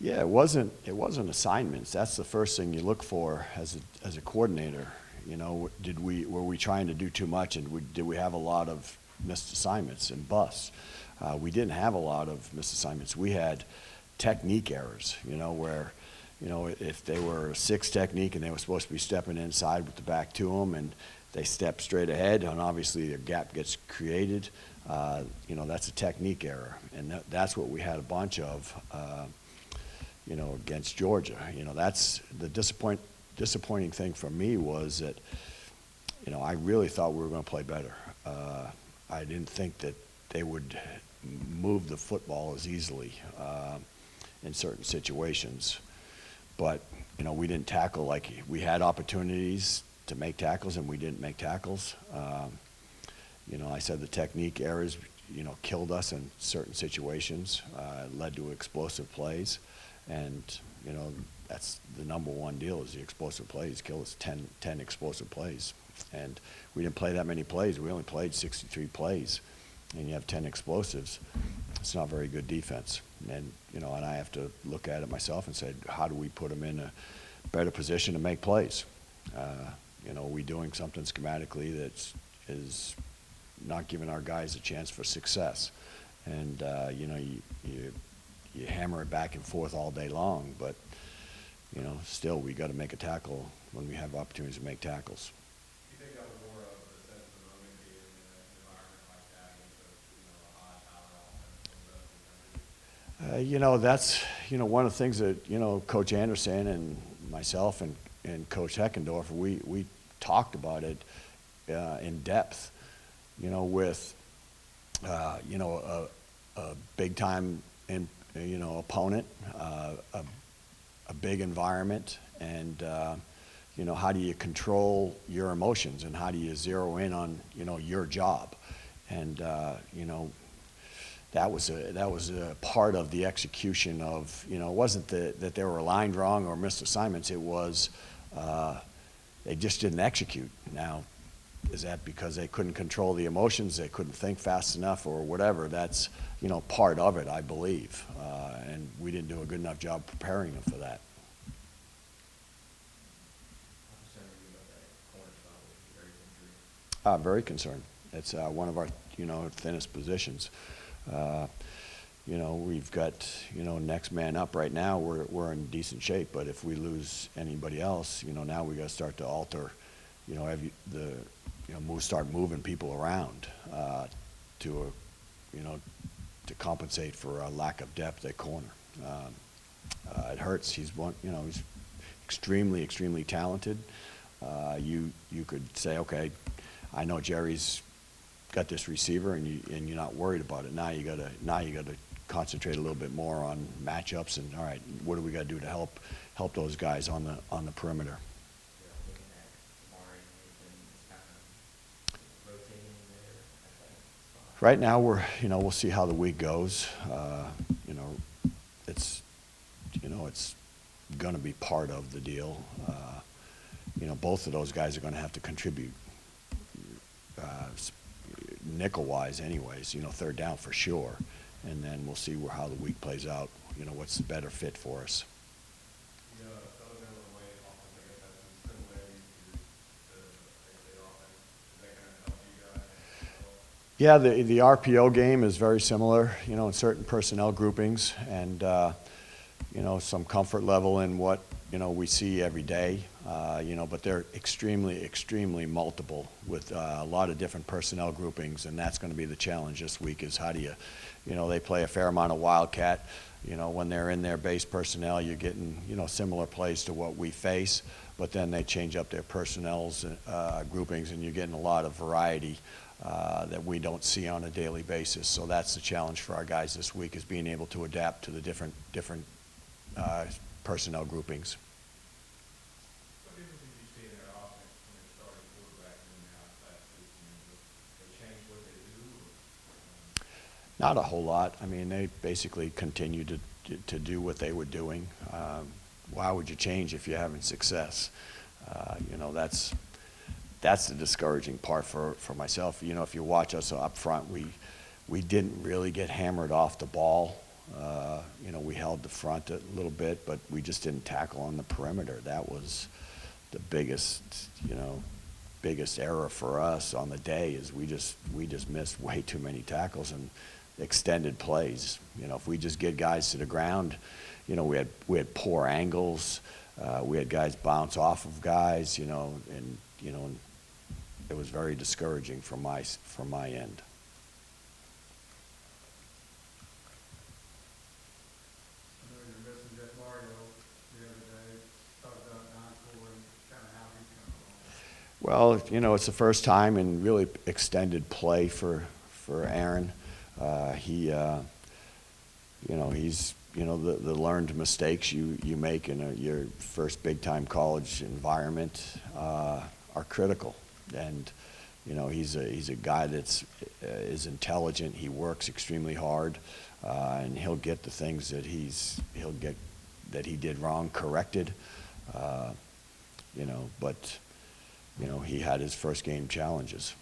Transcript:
Yeah, it wasn't assignments. That's the first thing you look for as a coordinator. Were we trying to do too much, and did we have a lot of missed assignments and busts? We didn't have a lot of missed assignments. We had technique errors. Where if they were a six technique and they were supposed to be stepping inside with the back to them, and they step straight ahead, and obviously a gap gets created. That's a technique error, and that's what we had a bunch of. Against Georgia. That's the disappointing thing for me was that, I really thought we were going to play better. I didn't think that they would move the football as easily in certain situations. But, we didn't tackle like we had opportunities to make tackles and we didn't make tackles. I said the technique errors, killed us in certain situations, led to explosive plays. And, that's the number one deal is the explosive plays. Kill us 10 explosive plays. And we didn't play that many plays. We only played 63 plays. And you have 10 explosives. It's not very good defense. And, and I have to look at it myself and say, how do we put them in a better position to make plays? Are we doing something schematically that is not giving our guys a chance for success? And, you hammer it back and forth all day long, but still we got to make a tackle when we have opportunities to make tackles. Do you think that was more of a sense of the moment being in an environment like that, instead of a high power offense? That's one of the things that Coach Anderson and myself and Coach Heckendorf we talked about it in depth. With a big time opponent, a big environment, and how do you control your emotions and how do you zero in on your job, and that was a part of the execution of it wasn't that they were aligned wrong or missed assignments. It was they just didn't execute. Now, is that because they couldn't control the emotions, they couldn't think fast enough, or whatever? That's part of it, I believe, and we didn't do a good enough job preparing them for that. Very concerned. It's one of our thinnest positions. We've got next man up right now. We're in decent shape, but if we lose anybody else, now we got to start to alter. Start moving people around to compensate for a lack of depth at corner. It hurts. He's extremely talented. You could say, okay, I know Jerry's got this receiver, and you're not worried about it. Now you got to concentrate a little bit more on matchups, and all right, what do we got to do to help those guys on the perimeter? Right now, we'll see how the week goes. It's going to be part of the deal. Both of those guys are going to have to contribute, nickel-wise, anyways. Third down for sure, and then we'll see how the week plays out. What's the better fit for us. Yeah, the RPO game is very similar, in certain personnel groupings, and some comfort level in what we see every day. But they're extremely multiple with a lot of different personnel groupings, and that's going to be the challenge this week. Is how do you, they play a fair amount of wildcat. When they're in their base personnel, you're getting similar plays to what we face, but then they change up their personnel's groupings, and you're getting a lot of variety. That we don't see on a daily basis. So that's the challenge for our guys this week, is being able to adapt to the different personnel groupings. What difference did you see in their offense from their starting quarterback and now last season? They change what they do? Not a whole lot. I mean, they basically continue to do what they were doing. Why would you change if you're having success? That's the discouraging part for myself. If you watch us up front, we didn't really get hammered off the ball You know, we held the front a little bit, but we just didn't tackle on the perimeter. That was the biggest, you know, biggest error for us on the day is we just missed way too many tackles and extended plays. You know, if we just get guys to the ground, you know, we had poor angles. We had guys bounce off of guys, you know, and it was very discouraging from my end. I know you're missing Jeff Mario the other day. Talk about encore and kind of how he's coming along. Well, you know, it's the first time in really extended play for Aaron. You know, he's, you know, the learned mistakes you make in your first big-time college environment are critical. And, you know, he's a guy that's is intelligent. He works extremely hard, and he'll get the things that he did wrong corrected. You know, but, you know, he had his first game challenges.